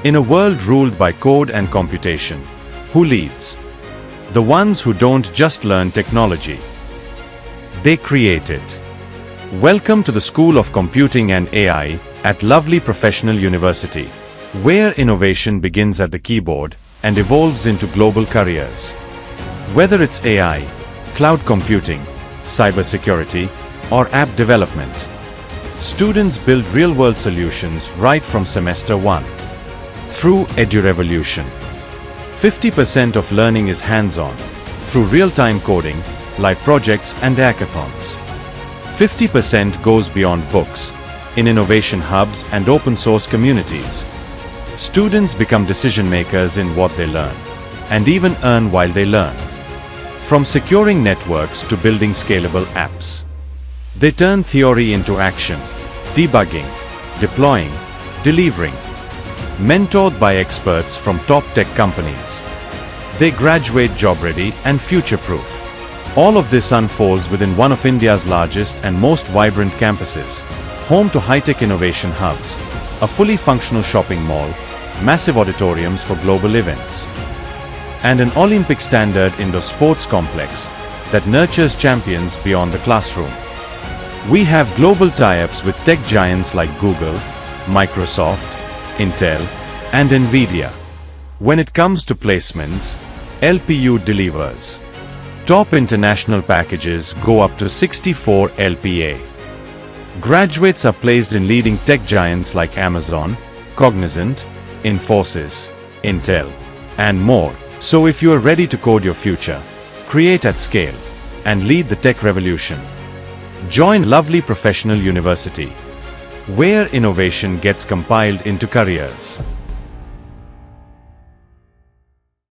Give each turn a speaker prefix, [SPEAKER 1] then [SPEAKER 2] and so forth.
[SPEAKER 1] In a world ruled by code and computation, who leads? The ones who don't just learn technology. They create it. Welcome to the School of Computing and AI at Lovely Professional University, where innovation begins at the keyboard and evolves into global careers. Whether it's AI, cloud computing, cybersecurity, or app development, students build real-world solutions right from semester 1. Through EduRevolution, 50% of learning is hands-on, through real-time coding, live projects and hackathons. 50% goes beyond books, in innovation hubs and open-source communities. Students become decision-makers in what they learn, and even earn while they learn. From securing networks to building scalable apps, they turn theory into action, debugging, deploying, delivering. Mentored by experts from top tech companies, they graduate job-ready and future-proof. All of this unfolds within one of India's largest and most vibrant campuses, home to high-tech innovation hubs, a fully functional shopping mall, massive auditoriums for global events, and an Olympic standard indoor sports complex that nurtures champions beyond the classroom. We have global tie-ups with tech giants like Google, Microsoft, Intel, and Nvidia. When it comes to placements, LPU delivers. Top international packages go up to 64 LPA. Graduates are placed in leading tech giants like Amazon, Cognizant, Infosys, Intel, and more. So if you are ready to code your future, create at scale, and lead the tech revolution, join Lovely Professional University, where innovation gets compiled into careers.